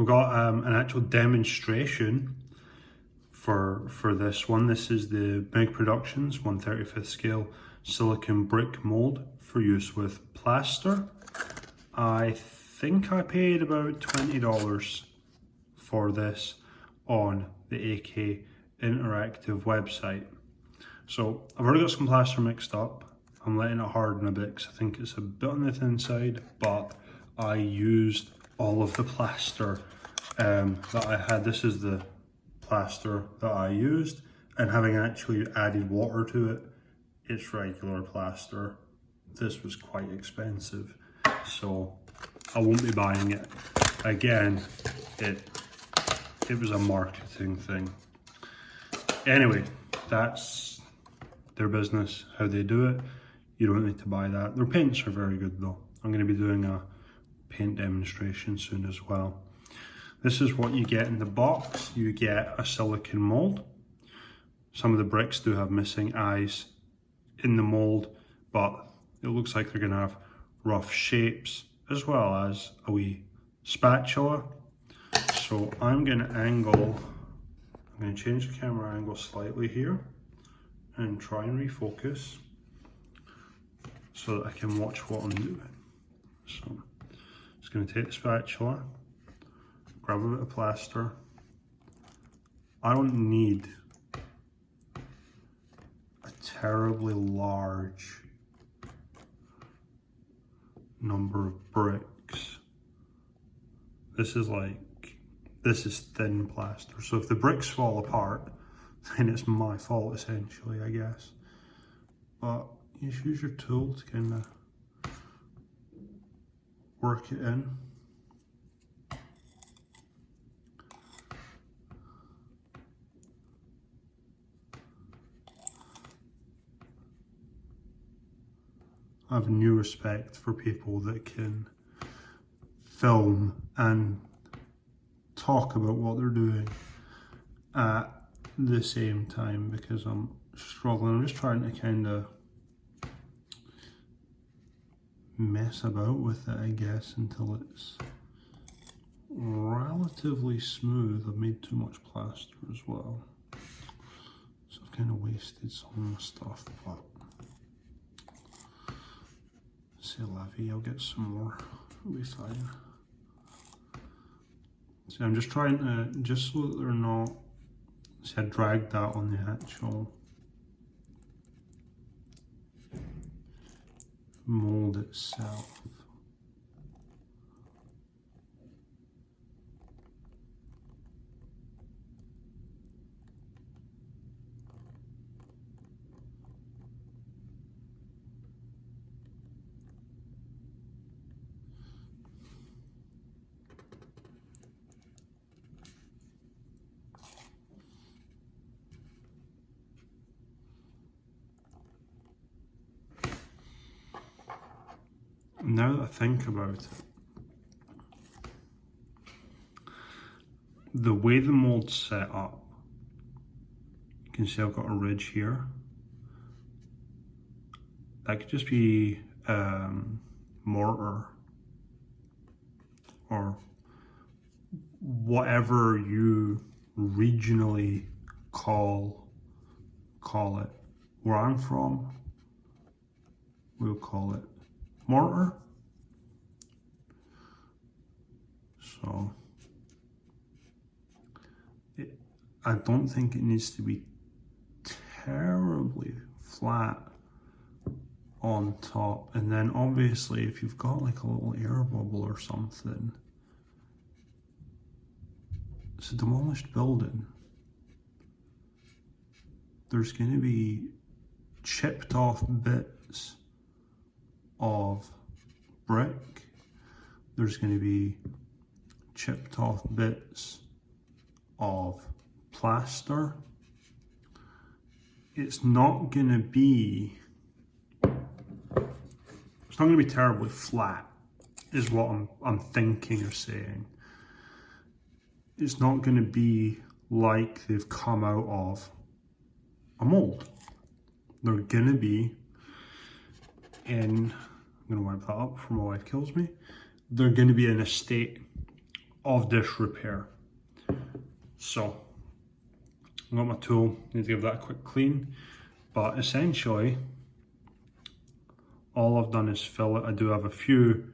got an actual demonstration for this one. This is the MIG Productions 1/35th scale silicone brick mold for use with plaster. I think I paid about $20 for this on the AK Interactive website. So I've already got some plaster mixed up. I'm letting it harden a bit because I think it's a bit on the thin side, but I used all of the plaster that I had. This is the plaster that I used, and having actually added water to it, it's regular plaster. This was quite expensive, so I won't be buying it again. It was a marketing thing. Anyway, that's their business, how they do it. You don't need to buy that. Their paints are very good though. I'm going to be doing a paint demonstration soon as well. This is what you get in the box. You get a silicone mold. Some of the bricks do have missing eyes in the mold, but it looks like they're going to have rough shapes, as well as a wee spatula. So I'm going to change the camera angle slightly here and try and refocus so that I can watch what I'm doing. So I'm just going to take the spatula, grab a bit of plaster. I don't need a terribly large number of bricks. This is thin plaster, so if the bricks fall apart, then it's my fault essentially, I guess. But you just use your tool to kind of work it in. I have new respect for people that can film and talk about what they're doing at the same time, because I'm struggling. I'm just trying to kind of mess about with it, I guess, until it's relatively smooth. I've made too much plaster as well, so I've kind of wasted some of my stuff, but c'est la vie, I'll get some more, it'll be fine. See, I'm just trying to, just so that they're not, see, I dragged that on the actual mold itself. Now that I think about it, the way the mold's set up, you can see I've got a ridge here. That could just be mortar or whatever you regionally call it. Where I'm from, we'll call it mortar. So I don't think it needs to be terribly flat on top, and then obviously if you've got like a little air bubble or something, it's a demolished building, there's going to be chipped off bits of brick, there's going to be chipped off bits of plaster. It's not going to be terribly flat, is what I'm thinking of saying. It's not going to be like they've come out of a mold. They're going to be in, I'm going to wipe that up before my wife kills me. They're going to be in a state of disrepair. So I've got my tool, need to give that a quick clean, but essentially all I've done is fill it. I do have a few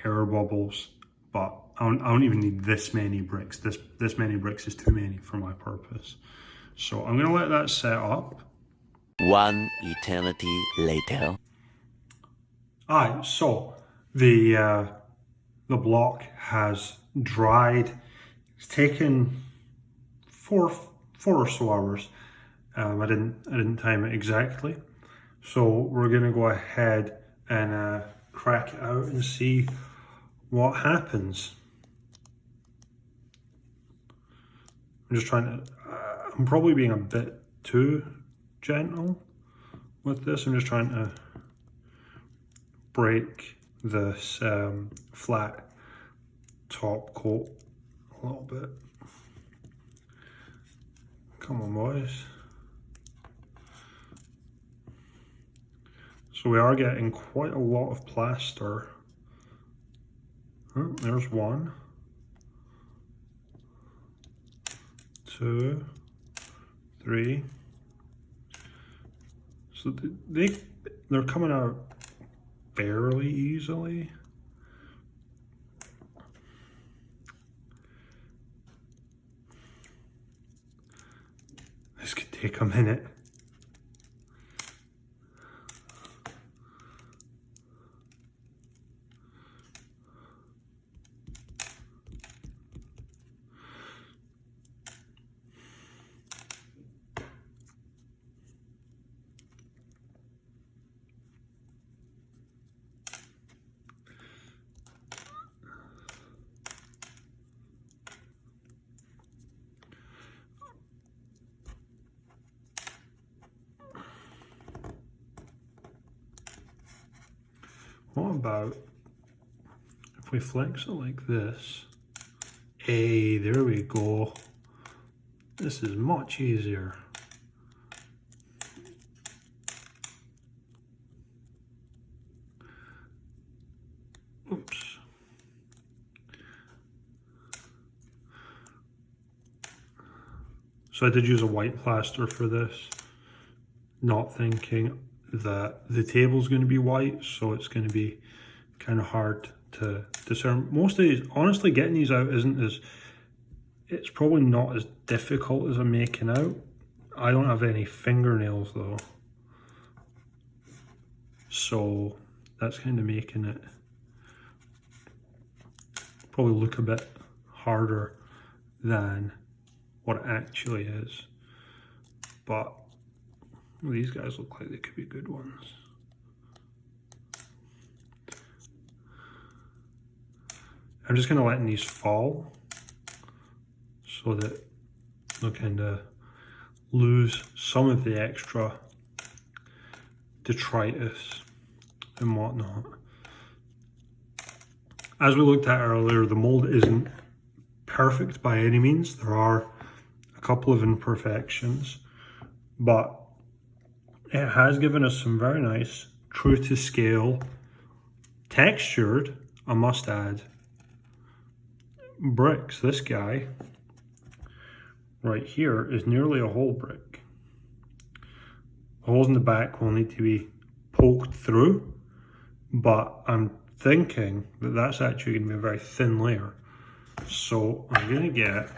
air bubbles, but I don't even need this many bricks. This many bricks is too many for my purpose. So I'm gonna let that set up. One eternity later. Alright, so the block has dried. It's taken four or so hours. I didn't time it exactly. So we're gonna go ahead and crack it out and see what happens. I'm just trying to, I'm probably being a bit too gentle with this. I'm just trying to break this flat top coat a little bit. Come on, boys. So we are getting quite a lot of plaster. Oh, there's one, two, three. So they're coming out fairly easily. This could take a minute. What about if we flex it like this? Hey, there we go. This is much easier. Oops. So I did use a white plaster for this, not thinking that the table's going to be white, so it's going to be kind of hard to discern. Most of these, honestly, getting these out it's probably not as difficult as I'm making out. I don't have any fingernails though, so that's kind of making it probably look a bit harder than what it actually is. But these guys look like they could be good ones. I'm just kind of letting these fall so that they'll kind of lose some of the extra detritus and whatnot. As we looked at earlier, the mold isn't perfect by any means. There are a couple of imperfections, but it has given us some very nice, true to scale, textured, I must add, bricks. This guy right here is nearly a whole brick. The holes in the back will need to be poked through, but I'm thinking that that's actually going to be a very thin layer. So I'm going to get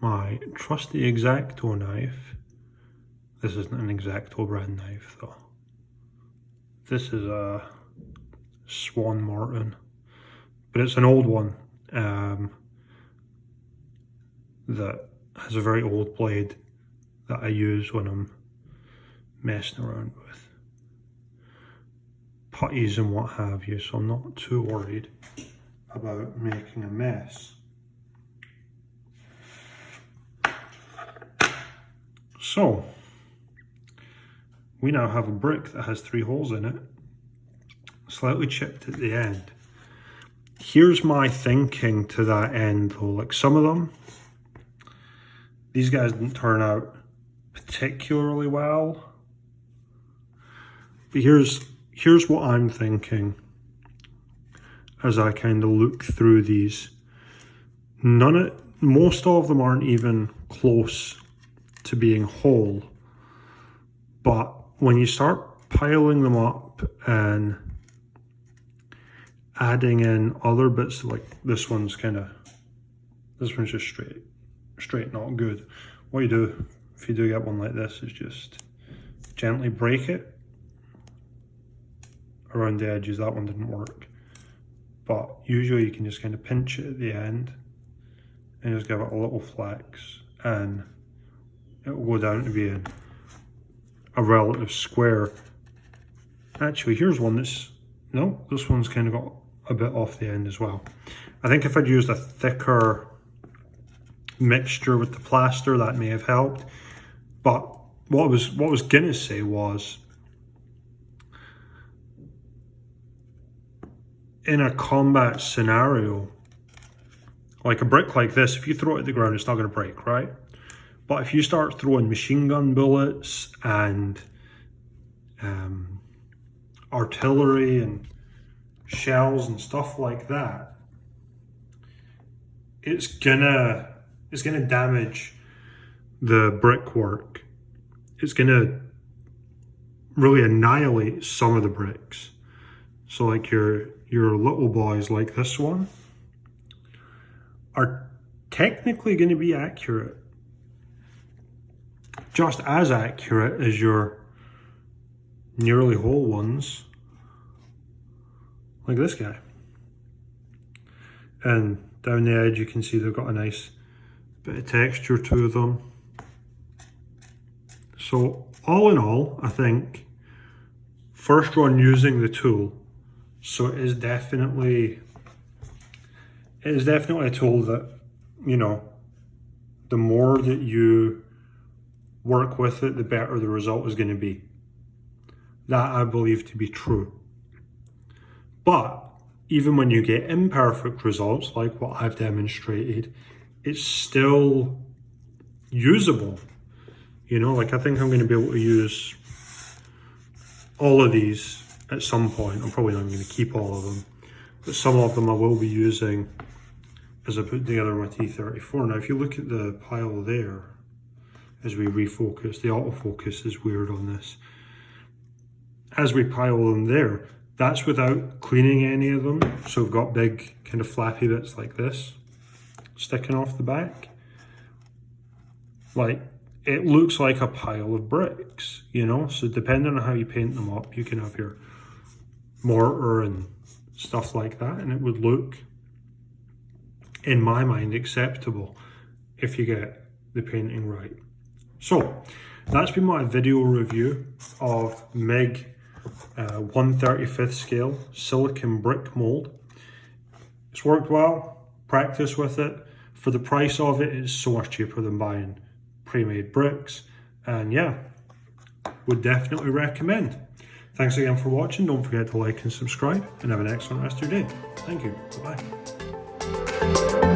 my trusty X-Acto knife. This isn't an X-Acto brand knife though. This is a Swan Martin, but it's an old one that has a very old blade that I use when I'm messing around with putties and what have you, so I'm not too worried about making a mess. So we now have a brick that has 3 holes in it, slightly chipped at the end. Here's my thinking to that end though, like some of them, these guys didn't turn out particularly well, but here's what I'm thinking. as I kind of look through these. Most of them aren't even close to being whole, but when you start piling them up and adding in other bits, like this one's just straight not good. What you do if you do get one like this is just gently break it around the edges. That one didn't work, but usually you can just kind of pinch it at the end and just give it a little flex, and it will go down to being a relative square. Actually, here's one this one's kind of got a bit off the end as well. I think if I'd used a thicker mixture with the plaster, that may have helped. But what I was gonna say was, in a combat scenario, like a brick like this, if you throw it at the ground, it's not going to break, right? But if you start throwing machine gun bullets and artillery and shells and stuff like that, it's gonna damage the brickwork. It's gonna really annihilate some of the bricks. So like your little boys like this one are technically going to be accurate, just as accurate as your nearly whole ones, like this guy. And down the edge you can see they've got a nice bit of texture to them. So all in all, I think first run using the tool, so it is definitely a tool that, you know, the more that you work with it, the better the result is going to be. That I believe to be true. But even when you get imperfect results, like what I've demonstrated, it's still usable. You know, like I think I'm going to be able to use all of these at some point. I'm probably not going to keep all of them, but some of them I will be using as I put together my T34. Now, if you look at the pile there, as we refocus, the autofocus is weird on this. As we pile them there, that's without cleaning any of them. So we've got big kind of flappy bits like this sticking off the back. Like, it looks like a pile of bricks, you know? So depending on how you paint them up, you can have your mortar and stuff like that, and it would look, in my mind, acceptable if you get the painting right. So that's been my video review of MIG 1/35 scale silicon brick mold. It's worked well. Practice with it. For the price of it, it's so much cheaper than buying pre-made bricks, and yeah, would definitely recommend. Thanks again for watching. Don't forget to like and subscribe, and have an excellent rest of your day. Thank you. Bye-bye.